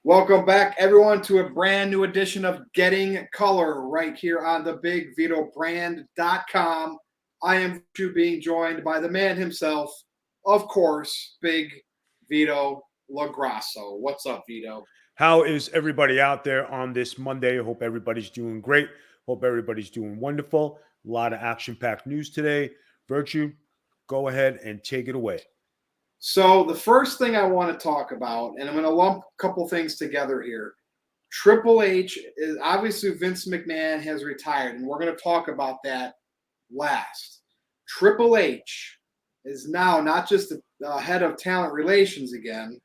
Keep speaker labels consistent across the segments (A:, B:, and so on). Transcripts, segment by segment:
A: Welcome back, everyone, to a brand new edition of Getting Color right here on the BigVitoBrand.com. I am being joined by the man himself, of course, Big Vito LaGrasso. What's up, Vito?
B: How is everybody out there on this Monday? I hope everybody's doing great. Hope everybody's doing wonderful. A lot of action-packed news today. Virtue, go ahead and take it away.
A: So the first thing I want to talk about, and I'm going to lump a couple things together here. Triple H is obviously Vince McMahon has retired, and we're going to talk about that last. Triple H is now not just the head of talent relations again.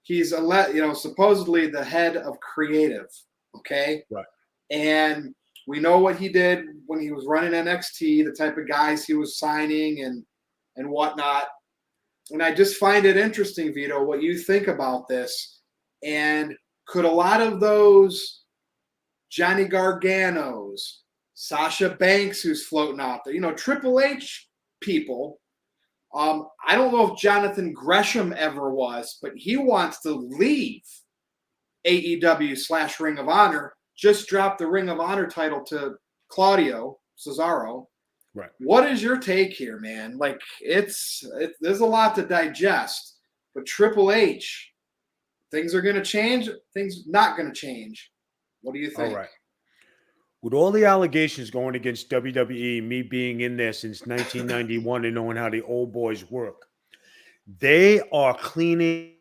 A: He's supposedly the head of creative. Okay,
B: right.
A: And we know what he did when he was running NXT, the type of guys he was signing and whatnot. And I just find it interesting, Vito, what you think about this. And could a lot of those Johnny Garganos, Sasha Banks, who's floating out there, Triple H people, I don't know if Jonathan Gresham ever was, but he wants to leave AEW / Ring of Honor, just drop the Ring of Honor title to Claudio Cesaro.
B: Right.
A: What is your take here, man? Like, there's a lot to digest, but Triple H, things are going to change, things not going to change. What do you think?
B: All right. With all the allegations going against WWE, me being in there since 1991 and knowing how the old boys work, they are cleaning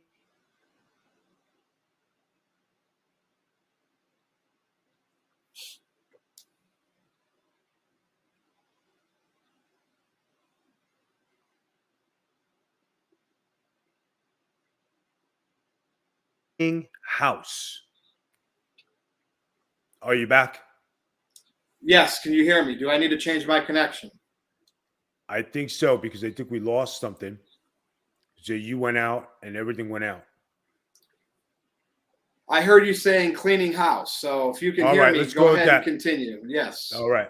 B: house. Are you back?
A: Yes. Can you hear me? Do I need to change my connection?
B: I think so, because I think we lost something. So you went out and everything went out.
A: I heard you saying cleaning house. So if you can hear me, go ahead and continue. Yes.
B: All right.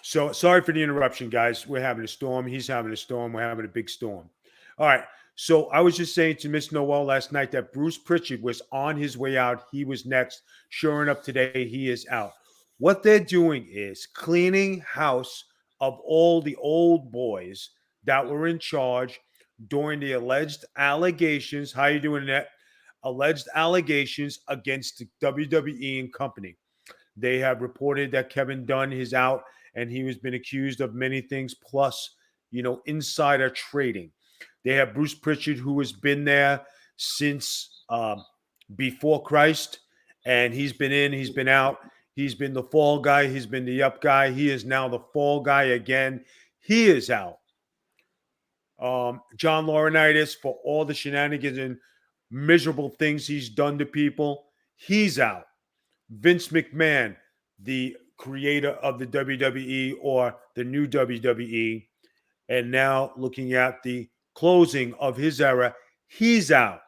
B: So sorry for the interruption, guys. We're having a storm. He's having a storm. We're having a big storm. All right. So I was just saying to Miss Noel last night that Bruce Pritchard was on his way out. He was next. Sure enough, today he is out. What they're doing is cleaning house of all the old boys that were in charge during the alleged allegations. How you doing, Annette? Alleged allegations against the WWE and company. They have reported that Kevin Dunn is out and he has been accused of many things, plus, insider trading. They have Bruce Pritchard, who has been there since before Christ, and he's been in, he's been out. He's been the fall guy. He's been the up guy. He is now the fall guy again. He is out. John Laurinaitis, for all the shenanigans and miserable things he's done to people, he's out. Vince McMahon, the creator of the WWE or the new WWE, and now looking at the closing of his era, he's out.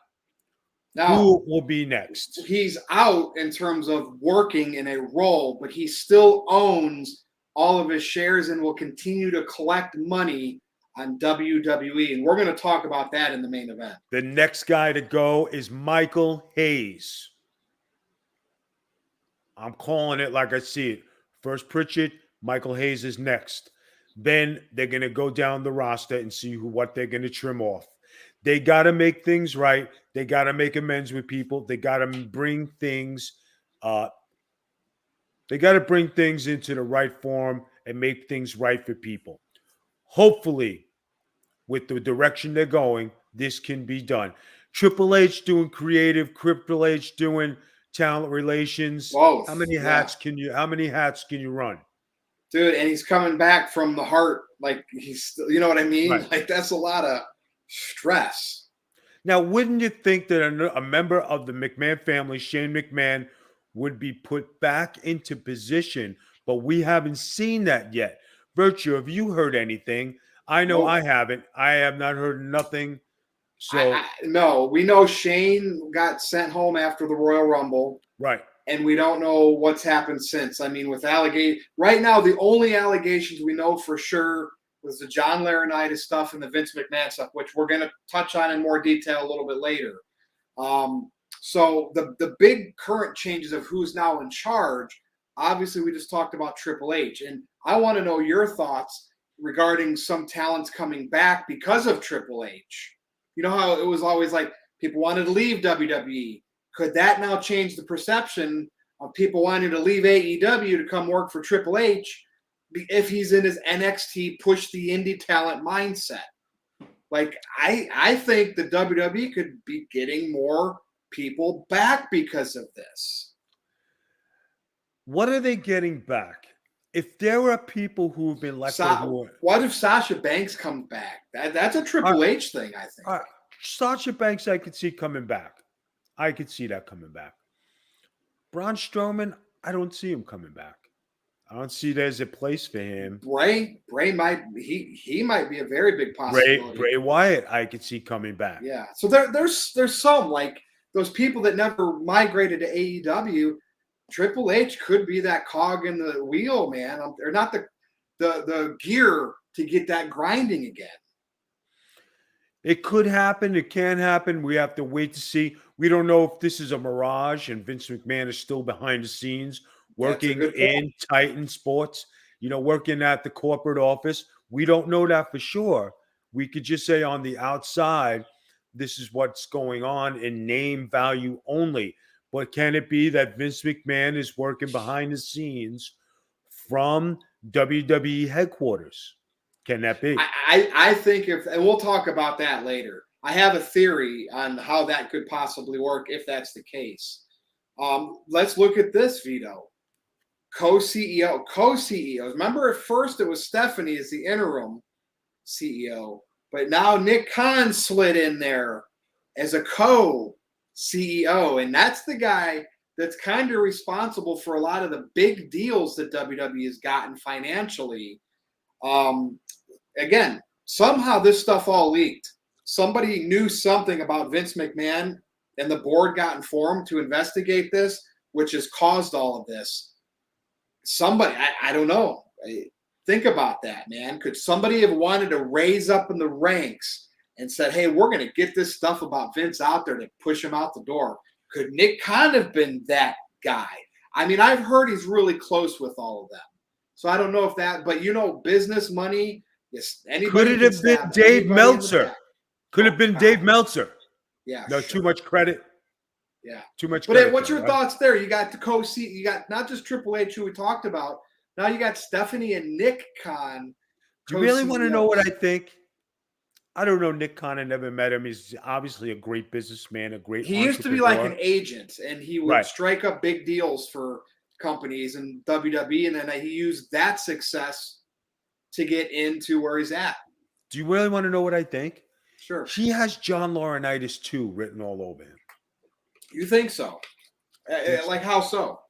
B: Now, who will be next?
A: He's out in terms of working in a role, but he still owns all of his shares and will continue to collect money on WWE. And we're going to talk about that in the main event.
B: The next guy to go is Michael Hayes. I'm calling it like I see it. First Pritchard, Michael Hayes is next. Then they're going to go down the roster and see what they're going to trim off. They got to make things right. They got to make amends with people. They got to bring things. They got to bring things into the right form and make things right for people. Hopefully, with the direction they're going, this can be done. Triple H doing creative. Triple H doing talent relations.
A: Both.
B: How many hats can you run?
A: Dude, and he's coming back from the heart, like he's, you know what I mean?
B: Right.
A: Like that's a lot of stress.
B: Now, wouldn't you think that a member of the McMahon family, Shane McMahon, would be put back into position? But we haven't seen that yet. Virtue, have you heard anything? I know I haven't. I have not heard nothing. So
A: no, we know Shane got sent home after the Royal Rumble.
B: Right.
A: And we don't know what's happened since. I mean, with right now, the only allegations we know for sure was the John Laurinaitis stuff and the Vince McMahon stuff, which we're going to touch on in more detail a little bit later. So the big current changes of who's now in charge, obviously we just talked about Triple H. And I want to know your thoughts regarding some talents coming back because of Triple H. You know how it was always like people wanted to leave WWE. Could that now change the perception of people wanting to leave AEW to come work for Triple H if he's in his NXT push the indie talent mindset? Like, I think the WWE could be getting more people back because of this.
B: What are they getting back? If there are people who've been let go,
A: what if Sasha Banks comes back? That's a Triple H thing, I think.
B: Sasha Banks, I could see coming back. I could see that coming back. Braun Strowman, I don't see him coming back. I don't see there's a place for him.
A: Bray might he might be a very big possibility.
B: Bray Wyatt, I could see coming back.
A: Yeah. So there's some, like those people that never migrated to AEW. Triple H could be that cog in the wheel, man. They're not the gear to get that grinding again.
B: It could happen. It can happen. We have to wait to see. We don't know if this is a mirage and Vince McMahon is still behind the scenes working in Titan Sports, working at the corporate office. We don't know that for sure. We could just say on the outside, this is what's going on in name value only. But can it be that Vince McMahon is working behind the scenes from WWE headquarters? Can that be?
A: I think and we'll talk about that later. I have a theory on how that could possibly work if that's the case. Let's look at this, Vito. Co-CEOs. Remember, at first it was Stephanie as the interim CEO, but now Nick Khan slid in there as a co-CEO, and that's the guy that's kind of responsible for a lot of the big deals that WWE has gotten financially. Again, somehow this stuff all leaked. Somebody knew something about Vince McMahon, and the board got informed to investigate this, which has caused all of this. Somebody, I don't know. Think about that, man. Could somebody have wanted to raise up in the ranks and said, hey, we're going to get this stuff about Vince out there to push him out the door? Could Nick Khan have been that guy? I mean, I've heard he's really close with all of them. So I don't know if that, but business money. Yes,
B: could it have been Dave Meltzer? Could have been Dave Meltzer.
A: Yeah.
B: No, sure. Too much credit.
A: Yeah.
B: Too much
A: credit. But what's your thoughts there? You got the co-CEO, you got not just Triple H, who we talked about. Now you got Stephanie and Nick Khan.
B: Do you really want to know what I think? I don't know Nick Khan. I never met him. He's obviously a great businessman,
A: He used to be like an agent, and he would strike up big deals for companies and WWE, and then he used that success to get into where he's at.
B: Do you really want to know what I think?
A: Sure.
B: He has John Laurinaitis 2 written all over him.
A: You think so? Like how so?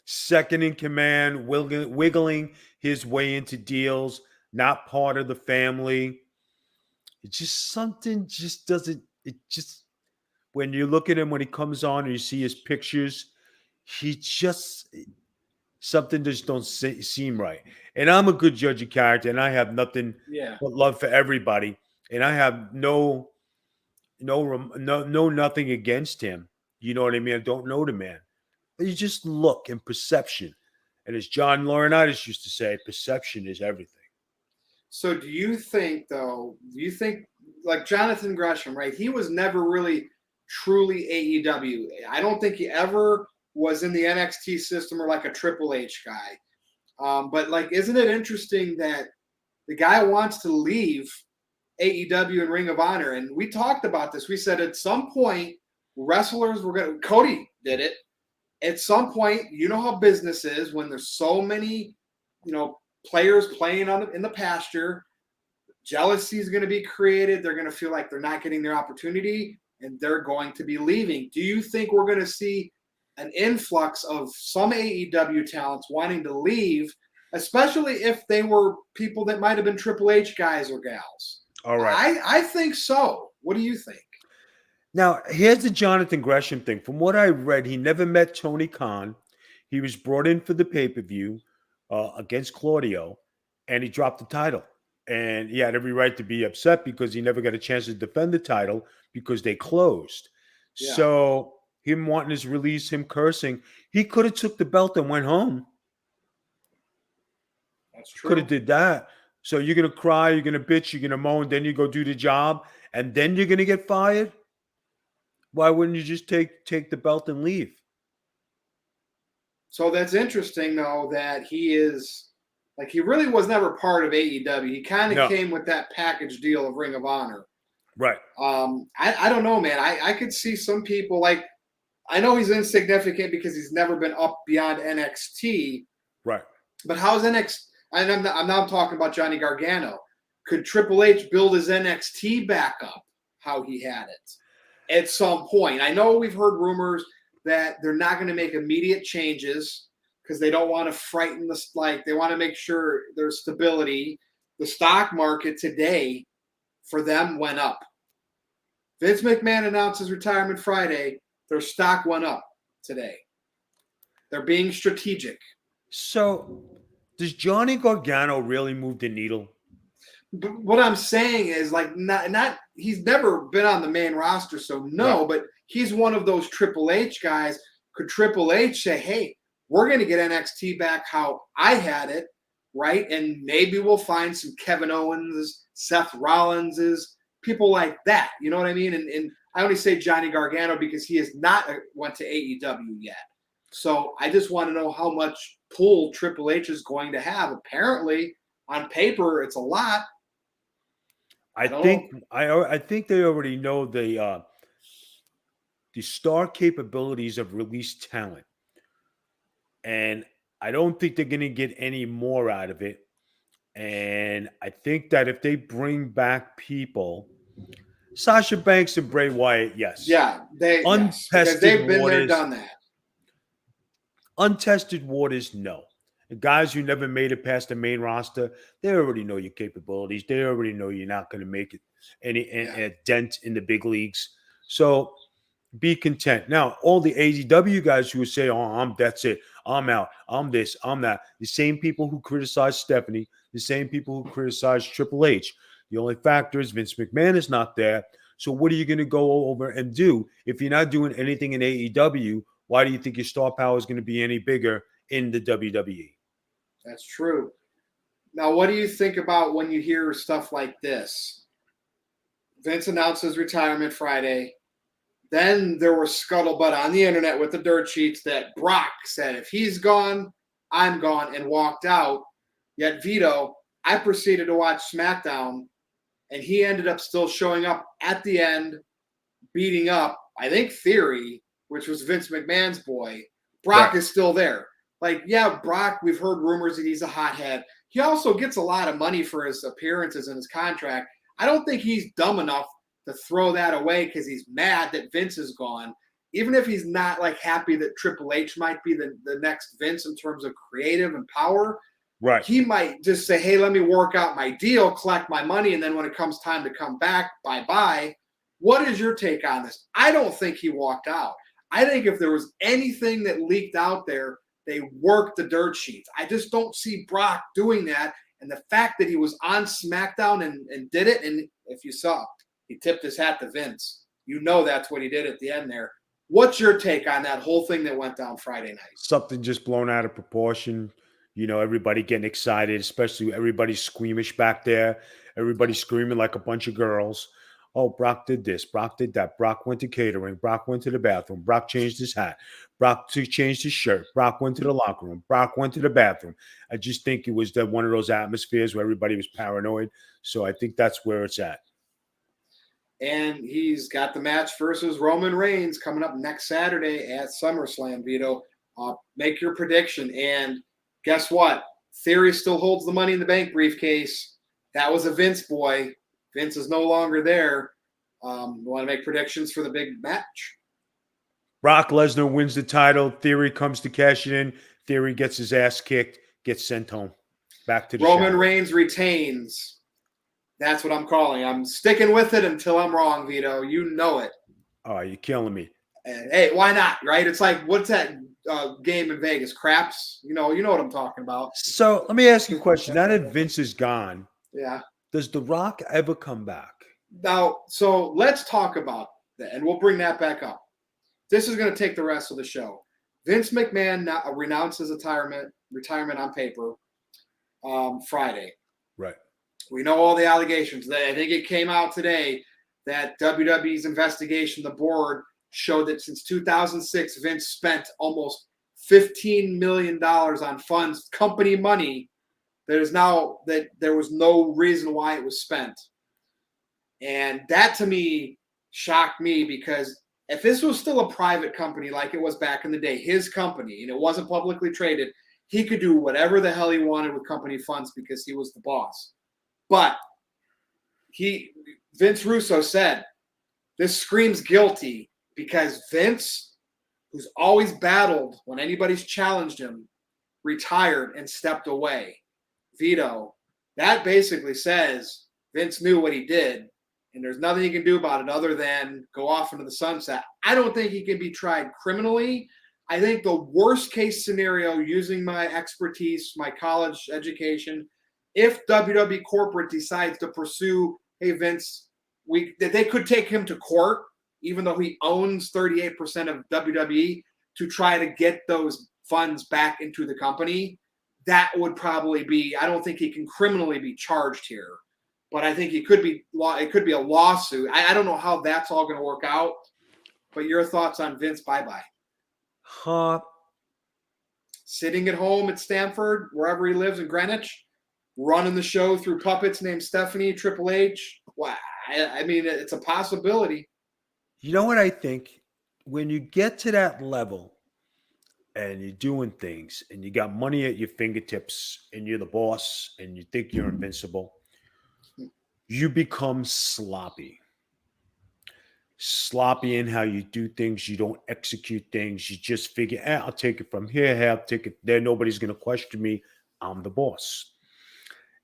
B: Second in command, wiggling his way into deals, not part of the family. It's just something just doesn't, when you look at him when he comes on and you see his pictures, something just don't seem right. And I'm a good judge of character, and I have nothing but love for everybody. And I have no nothing against him. You know what I mean? I don't know the man. But you just look in perception. And as John Laurinaitis used to say, perception is everything.
A: So do you think like Jonathan Gresham, right? He was never really truly AEW. I don't think he ever was in the NXT system or like a Triple H guy. But like, isn't it interesting that the guy wants to leave AEW and Ring of Honor? And we talked about this. We said at some point, wrestlers were going to, Cody did it. At some point, you know how business is when there's so many, players playing in the pasture, jealousy is going to be created. They're going to feel like they're not getting their opportunity, and they're going to be leaving. Do you think we're going to see an influx of some AEW talents wanting to leave, especially if they were people that might have been Triple H guys or gals?
B: All right.
A: I think so. What do you think?
B: Now, here's the Jonathan Gresham thing. From what I read, he never met Tony Khan. He was brought in for the pay-per-view against Claudio, and he dropped the title. And he had every right to be upset because he never got a chance to defend the title because they closed. Yeah. So him wanting his release, him cursing, he could have took the belt and went home.
A: That's
B: Could have
A: true.
B: did that. So you're gonna cry, you're gonna bitch, you're gonna moan, then you go do the job, and then you're gonna get fired. Why wouldn't you just take the belt and leave?
A: So that's interesting, though, that he is like he really was never part of AEW. He kind of
B: No,
A: came with that package deal of Ring of Honor.
B: right,
A: I don't know, man. I could see some people like I know he's insignificant because he's never been up beyond NXT,
B: right.
A: but how's NXT? And I'm now talking about Johnny Gargano. Could Triple H build his NXT back up how he had it at some point? I know we've heard rumors that they're not going to make immediate changes because they don't want to frighten the like. They want to make sure there's stability. The stock market today for them went up. Vince McMahon announced his retirement Friday. Their stock went up today. They're being strategic.
B: So does Johnny Gargano really move the needle?
A: But what I'm saying is like not he's never been on the main roster, so no,
B: Right.
A: but he's one of those Triple H guys. Could Triple H say, hey, we're going to get NXT back how I had it, right? And maybe we'll find some Kevin Owens, Seth Rollinses, people like that. You know what I mean? And I only say Johnny Gargano because he has not went to AEW yet. So I just want to know how much pull Triple H is going to have. Apparently, on paper, it's a lot.
B: I think they already know the star capabilities of released talent, and I don't think they're going to get any more out of it. And I think that if they bring back people, Sasha Banks and Bray Wyatt, yes,
A: Yeah, because
B: untested
A: they've been there,
B: waters,
A: done that.
B: untested waters, no. The guys who never made it past the main roster, they already know your capabilities. They already know you're not going to make it a dent in the big leagues. So be content. Now, all the AEW guys who would say, "Oh, that's it. I'm out. I'm this. I'm that." The same people who criticize Stephanie, the same people who criticize Triple H. The only factor is Vince McMahon is not there. So what are you going to go over and do if you're not doing anything in AEW? Why do you think your star power is going to be any bigger in the WWE?
A: That's true. Now, what do you think about when you hear stuff like this? Vince announces retirement Friday. Then there was scuttlebutt on the internet with the dirt sheets that Brock said, if he's gone, I'm gone, and walked out. Yet Vito, I proceeded to watch SmackDown, and he ended up still showing up at the end, beating up, I think, Theory, which was Vince McMahon's boy. Brock
B: Right.
A: is still there. Like, yeah, Brock, we've heard rumors that he's a hothead. He also gets a lot of money for his appearances in his contract. I don't think he's dumb enough to throw that away because he's mad that Vince is gone. Even if he's not like happy that Triple H might be the next Vince in terms of creative and power,
B: Right.
A: he might just say, hey, let me work out my deal, collect my money, and then when it comes time to come back, bye-bye. What is your take on this? I don't think he walked out. I think if there was anything that leaked out there, they worked the dirt sheets. I just don't see Brock doing that. And the fact that he was on SmackDown and did it, and if you saw, he tipped his hat to Vince. You know that's what he did at the end there. What's your take on that whole thing that went down Friday night?
B: Something just blown out of proportion. You know, everybody getting excited, especially everybody squeamish back there. Everybody screaming like a bunch of girls. Oh, Brock did this. Brock did that. Brock went to catering. Brock went to the bathroom. Brock changed his hat. Brock changed his shirt. Brock went to the locker room. Brock went to the bathroom. I just think it was one of those atmospheres where everybody was paranoid. So I think that's where it's at.
A: And he's got the match versus Roman Reigns coming up next Saturday at SummerSlam, Vito. Make your prediction. And guess what? Theory still holds the Money in the Bank briefcase. That was a Vince boy. Vince is no longer there. Want to make predictions for the big match?
B: Brock Lesnar wins the title. Theory comes to cash it in. Theory gets his ass kicked, gets sent home. Back to the
A: Roman
B: shadow.
A: Reigns retains. That's what I'm calling. I'm sticking with it until I'm wrong, Vito. You know it.
B: Oh, you're killing me.
A: And, hey, why not, right? It's like, what's that game in Vegas? Craps? You know what I'm talking about.
B: So let me ask you a question. Now that Vince is gone,
A: Yeah.
B: does The Rock ever come back?
A: Now, so let's talk about that, and we'll bring that back up. this is going to take the rest of the show. Vince McMahon renounced his retirement on paper Friday.
B: Right.
A: We know all the allegations. I think it came out today that WWE's investigation, the board, showed that since 2006, Vince spent almost $15 million on funds, company money, that there was no reason why it was spent. And that, to me, shocked me, because if this was still a private company like it was back in the day, his company, and it wasn't publicly traded, he could do whatever the hell he wanted with company funds because he was the boss. But Vince Russo said, this screams guilty, because Vince, who's always battled when anybody's challenged him, retired and stepped away. Vito, that basically says Vince knew what he did, and there's nothing he can do about it other than go off into the sunset. I don't think he can be tried criminally. I think the worst case scenario, using my expertise, my college education, if WWE corporate decides to pursue, hey, Vince, they could take him to court, even though he owns 38% of WWE, to try to get those funds back into the company. That would probably be, I don't think he can criminally be charged here, but I think it could be a lawsuit. I don't know how that's all going to work out, but your thoughts on Vince bye-bye? Sitting at home at Stamford, wherever he lives in Greenwich, running the show through puppets named Stephanie, Triple H. Wow. I mean, it's a possibility.
B: You know what I think? When you get to that level and you're doing things and you got money at your fingertips and you're the boss and you think you're invincible, you become sloppy. Sloppy in how you do things. You don't execute things. You just figure, I'll take it from here. I'll take it there. Nobody's going to question me. I'm the boss.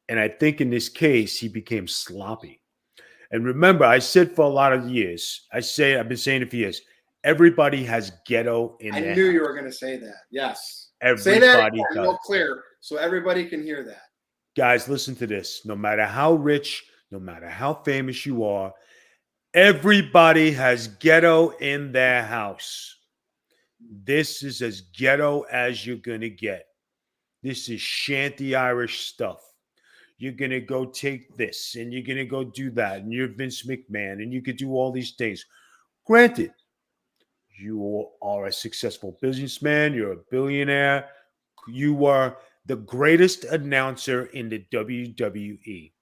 B: And I think in this case, he became sloppy. And remember, I said for a lot of years, I've been saying it for years, everybody has ghetto in their
A: I knew
B: house.
A: you were going to say that. Yes.
B: Everybody
A: say that
B: does.
A: real clear so everybody can hear that.
B: Guys, listen to this. No matter how rich, no matter how famous you are, everybody has ghetto in their house. This is as ghetto as you're going to get. This is shanty Irish stuff. You're going to go take this and you're going to go do that. And you're Vince McMahon and you could do all these things. Granted, you are a successful businessman. You're a billionaire. You are the greatest announcer in the WWE.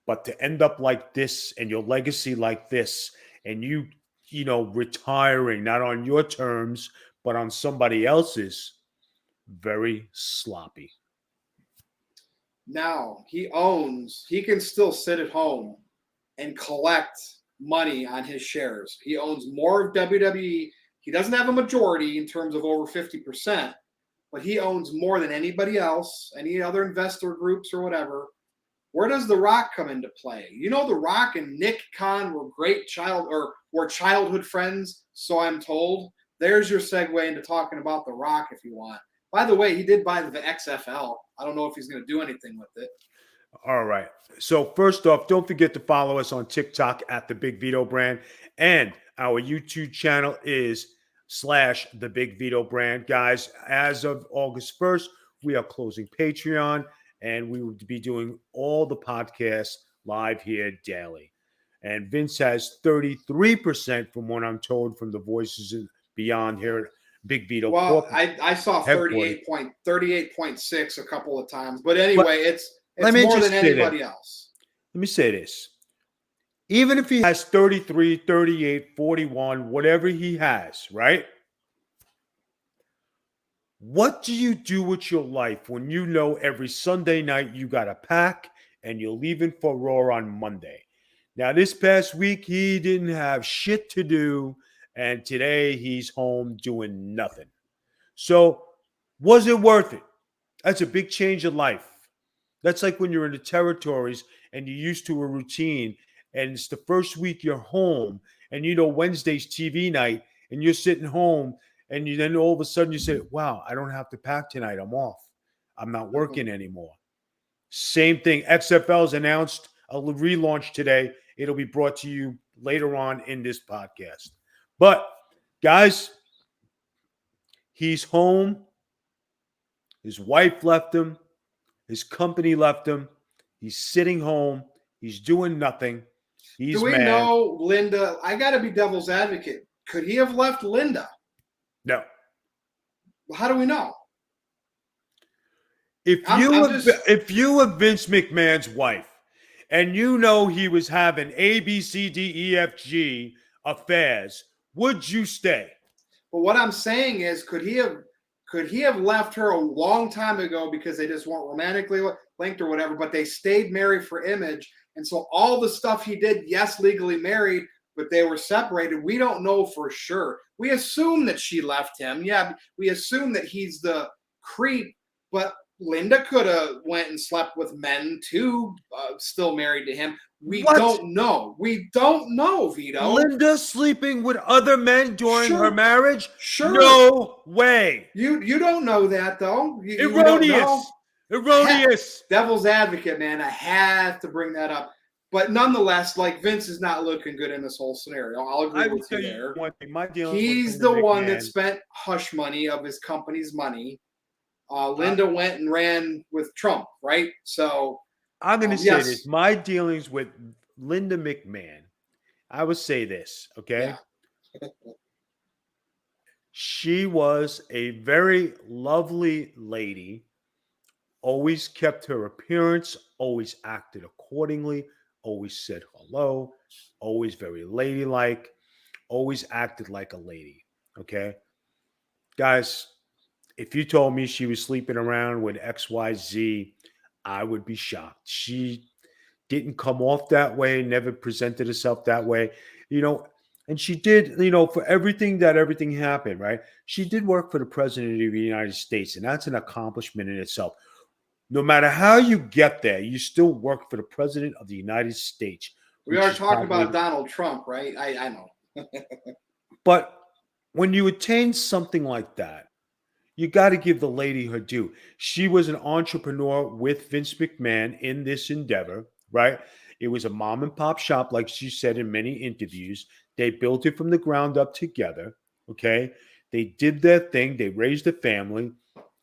B: But to end up like this and your legacy like this, and you retiring not on your terms, but on somebody else's, very sloppy.
A: Now, he can still sit at home and collect money on his shares. He owns more of WWE. He doesn't have a majority in terms of over 50%, but he owns more than anybody else, any other investor groups or whatever. Where does The Rock come into play? You know, The Rock and Nick Khan were childhood friends, so I'm told. There's your segue into talking about The Rock if you want. By the way, he did buy the XFL. I don't know if he's going to do anything with it.
B: All right. So first off, don't forget to follow us on TikTok at The Big Vito Brand. And our YouTube channel is /The Big Vito Brand. Guys, as of August 1st, we are closing Patreon. And we will be doing all the podcasts live here daily. And Vince has 33% from what I'm told from the voices beyond here at Big Vito.
A: Well, I saw 38.6 a couple of times. But anyway, it's more than anybody else.
B: Let me say this. Even if he has 33, 38, 41, whatever he has, right? What do you do with your life when you know every Sunday night you got to pack and you're leaving for Raw on Monday? Now, this past week, he didn't have shit to do, and today he's home doing nothing. So, was it worth it? That's a big change in life. That's like when you're in the territories and you're used to a routine, and it's the first week you're home, and Wednesday's TV night, and you're sitting home, and then all of a sudden you say, wow, I don't have to pack tonight. I'm off. I'm not working anymore. Same thing. XFL's announced a relaunch today. It'll be brought to you later on in this podcast. But guys, he's home. His wife left him. His company left him. He's sitting home. He's doing nothing. He's
A: Do we
B: mad.
A: know Linda? I got to be devil's advocate. Could he have left Linda?
B: No.
A: How do we know?
B: If you were Vince McMahon's wife and you know he was having A, B, C, D, E, F, G affairs, would you stay?
A: But what I'm saying is, could he have left her a long time ago because they just weren't romantically linked or whatever, but they stayed married for image. And so all the stuff he did, yes, legally married, but they were separated. We don't know for sure. We assume that she left him. Yeah, we assume that he's the creep, but Linda could have went and slept with men too, still married to him. We don't know. We don't know, Vito.
B: Linda sleeping with other men during her marriage?
A: Sure.
B: No way.
A: You don't know that, though.
B: Erroneous. Erroneous.
A: Devil's advocate, man. I have to bring that up. But nonetheless, like, Vince is not looking good in this whole scenario. I'll agree with you there.
B: One thing.
A: He's the one that spent hush money of his company's money. Linda went and ran with Trump, right? So
B: I'm going to say this. My dealings with Linda McMahon, I would say this, okay? Yeah. She was a very lovely lady, always kept her appearance, always acted accordingly, always said hello, always very ladylike, always acted like a lady, okay? Guys, if you told me she was sleeping around with XYZ, I would be shocked. She didn't come off that way, never presented herself that way, and she did, for everything happened, right? She did work for the president of the United States, and that's an accomplishment in itself. No matter how you get there, you still work for the president of the United States.
A: We are talking about Donald Trump, right? I know.
B: But when you attain something like that, you got to give the lady her due. She was an entrepreneur with Vince McMahon in this endeavor, right? It was a mom and pop shop, like she said in many interviews. They built it from the ground up together, okay? They did their thing. They raised a family,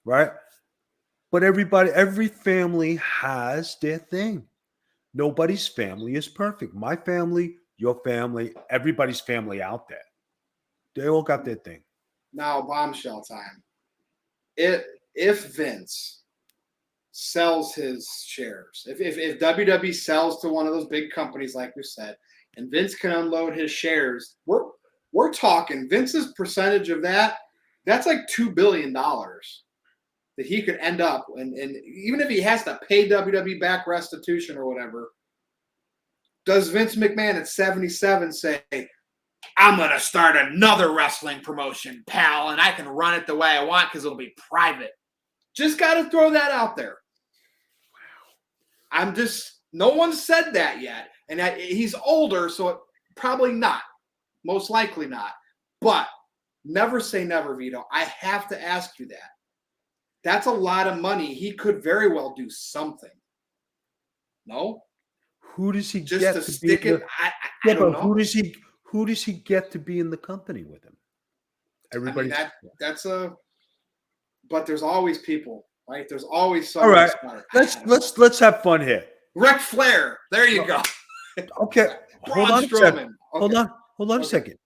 B: right? But every family has their thing. Nobody's family is perfect. My family, your family, everybody's family out there. They all got their thing.
A: Now, bombshell time. If Vince sells his shares, if WWE sells to one of those big companies, like we said, and Vince can unload his shares, we're talking Vince's percentage of that. That's like $2 billion that he could end up, and even if he has to pay WWE back restitution or whatever, does Vince McMahon at 77 say, I'm going to start another wrestling promotion, pal, and I can run it the way I want because it'll be private? Just got to throw that out there. Wow. No one said that yet. And he's older, so probably not. Most likely not. But never say never, Vito. I have to ask you that. That's a lot of money. He could very well do something. No?
B: Who does he
A: just
B: get
A: to
B: to
A: stick
B: be
A: it? I don't know.
B: Who does he get to be in the company with him? Everybody.
A: But there's always people, right? There's always someone.
B: All right. Let's have fun here.
A: Ric Flair. There you go.
B: Okay. Hold on a second.
A: Okay.
B: Hold on a second.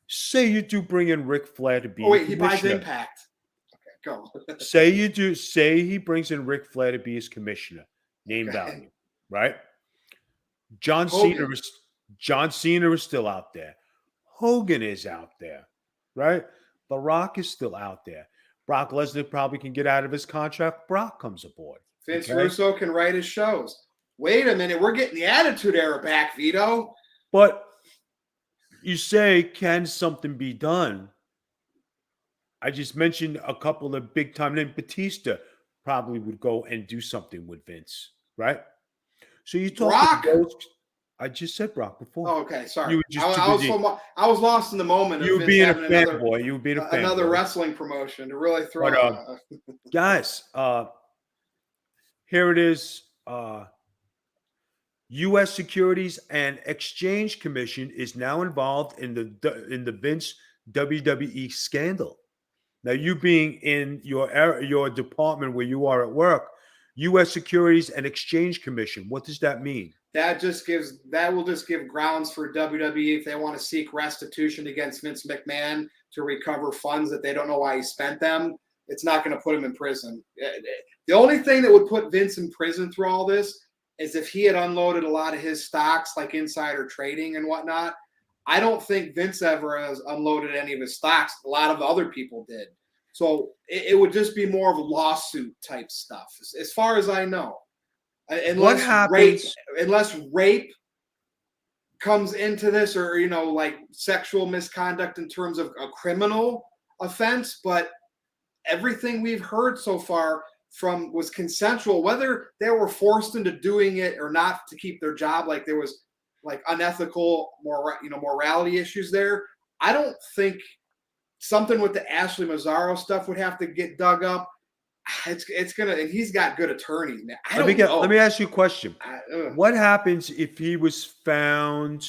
B: Say you do bring in Ric Flair to be.
A: Oh wait, he buys Impact. Okay, go.
B: Say he brings in Ric Flair to be his commissioner. Name value, right? John Cena is still out there. Hogan is out there, right? The Rock is still out there. Brock Lesnar probably can get out of his contract. Brock comes aboard.
A: Vince Russo can write his shows. Wait a minute, we're getting the Attitude Era back, Vito.
B: But you say, can something be done? I just mentioned a couple of big time names. Batista probably would go and do something with Vince, right? So you talk
A: Brock.
B: I just said Brock before.
A: Oh, okay, sorry. I was lost in the moment.
B: You were being a fanboy. You were being a fanboy.
A: Another wrestling promotion to really throw.
B: Guys, here it is. U.S. Securities and Exchange Commission is now involved in the Vince WWE scandal. Now, you being in your department where you are at work, U.S. Securities and Exchange Commission, what does that mean?
A: That will just give grounds for WWE if they want to seek restitution against Vince McMahon to recover funds that they don't know why he spent them. It's not going to put him in prison. The only thing that would put Vince in prison through all this is if he had unloaded a lot of his stocks, like insider trading and whatnot. I don't think Vince ever has unloaded any of his stocks. A lot of other people did. So it would just be more of a lawsuit type stuff, as far as I know. Unless rape comes into this, or like sexual misconduct in terms of a criminal offense, but everything we've heard so far was consensual, whether they were forced into doing it or not to keep their job, like there was like unethical morality issues there. I don't think something with the Ashley Mazzaro stuff would have to get dug up. It's gonna, and he's got good attorneys. Man,
B: let me ask you a question. What happens if he was found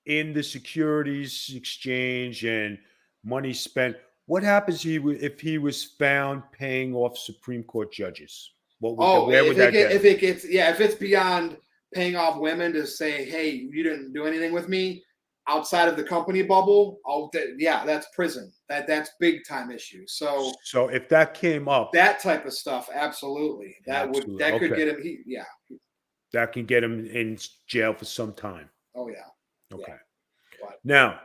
B: in the securities exchange and money spent? What happens if he was found paying off Supreme Court judges?
A: If it's beyond paying off women to say, hey, you didn't do anything with me outside of the company bubble, that's prison. That's big time issue. So
B: if that came up,
A: that type of stuff, absolutely, could get him.
B: That can get him in jail for some time.
A: Oh yeah.
B: Okay. Yeah. Now,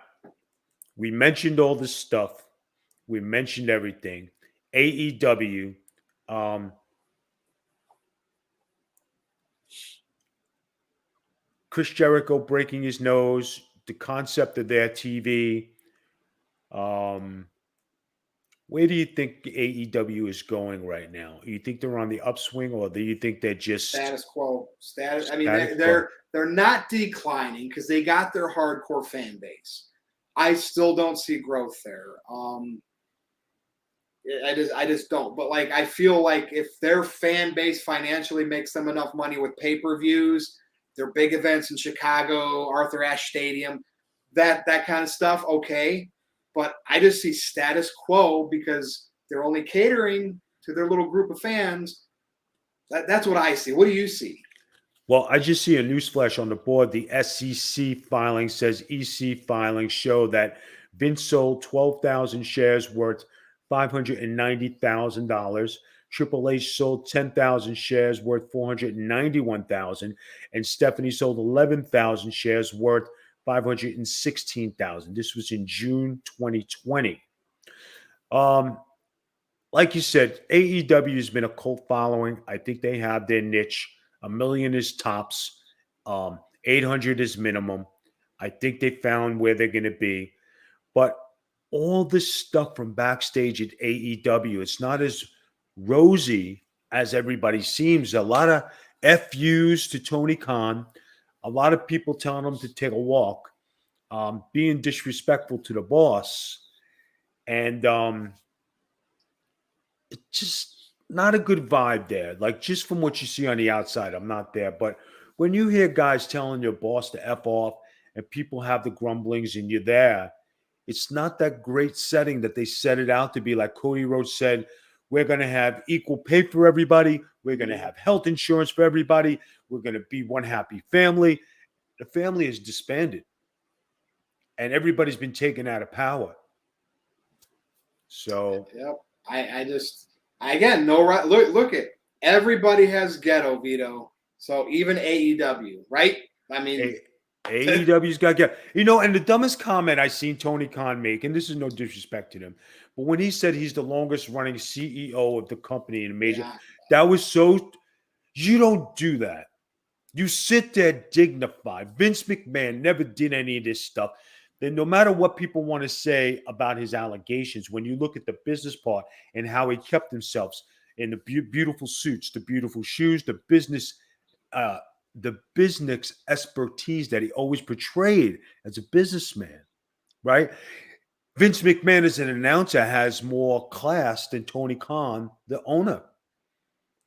B: we mentioned all this stuff. We mentioned everything. AEW. Chris Jericho breaking his nose. The concept of their TV. Where do you think AEW is going right now? Do you think they're on the upswing, or do you think they're just
A: status quo? I mean, they're not declining because they got their hardcore fan base. I still don't see growth there. I just don't. But like, I feel like if their fan base financially makes them enough money with pay-per-views, their big events in Chicago, Arthur Ashe Stadium, that kind of stuff, okay. But I just see status quo because they're only catering to their little group of fans. That's what I see. What do you see?
B: Well, I just see a newsflash on the board. The SEC filing says EC filings show that Vince sold 12,000 shares worth $590,000. Triple H sold 10,000 shares worth $491,000, and Stephanie sold 11,000 shares worth $516,000. This was in June 2020. Like you said, AEW has been a cult following. I think they have their niche. $1 million is tops. 800 is minimum. I think they found where they're going to be. But all this stuff from backstage at AEW, it's not as rosy as everybody seems. A lot of FUs to Tony Khan. A lot of people telling him to take a walk, being disrespectful to the boss. And it's just not a good vibe there. Like, just from what you see on the outside, I'm not there. But when you hear guys telling your boss to F off and people have the grumblings and you're there, it's not that great setting that they set it out to be. Like Cody Rhodes said, we're going to have equal pay for everybody. We're going to have health insurance for everybody. We're going to be one happy family. The family is disbanded. And everybody's been taken out of power. So,
A: yep. Look at everybody has ghetto, Vito. So even AEW, right? I mean,
B: AEW's got ghetto. And the dumbest comment I seen Tony Khan make, and this is no disrespect to him, but when he said he's the longest running CEO of the company in a major, that was so. You don't do that. You sit there dignified. Vince McMahon never did any of this stuff. Then no matter what people want to say about his allegations, when you look at the business part and how he kept himself in the beautiful suits, the beautiful shoes, the business expertise that he always portrayed as a businessman, right? Vince McMahon as an announcer has more class than Tony Khan, the owner.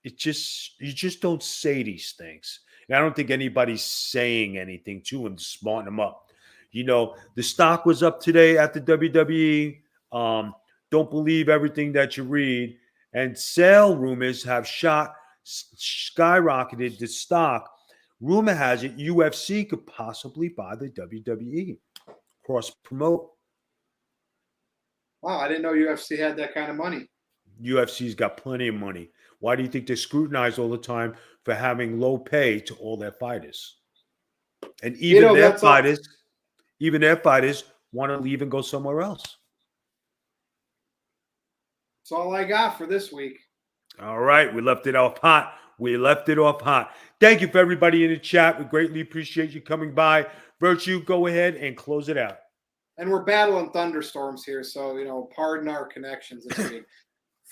B: You just don't say these things. And I don't think anybody's saying anything to him to smarten him up. You know, the stock was up today at the WWE. Don't believe everything that you read. And sale rumors have skyrocketed the stock. Rumor has it UFC could possibly buy the WWE. Cross promote.
A: Wow, I didn't know UFC had that kind of money.
B: UFC's got plenty of money. Why do you think they're scrutinized all the time for having low pay to all their fighters? And even their fighters want to leave and go somewhere else.
A: That's all I got for this week.
B: All right, we left it off hot. Thank you for everybody in the chat. We greatly appreciate you coming by. Virtue, go ahead and close it out.
A: And we're battling thunderstorms here, so, pardon our connections this week.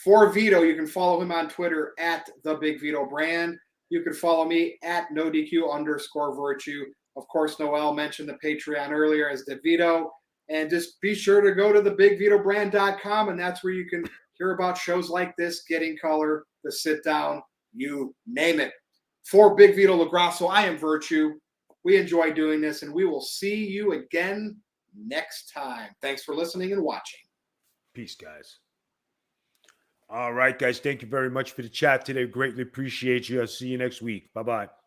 A: For Vito, you can follow him on Twitter at the Big Vito Brand. You can follow me at NoDQ_Virtue. Of course, Noel mentioned the Patreon earlier as DeVito. And just be sure to go to thebigvitobrand.com, and that's where you can hear about shows like this, Getting Color, The Sit Down, you name it. For Big Vito LaGrasso, I am Virtue. We enjoy doing this, and we will see you again next time. Thanks for listening and watching.
B: Peace, guys. All right, guys. Thank you very much for the chat today. Greatly appreciate you. I'll see you next week. Bye-bye.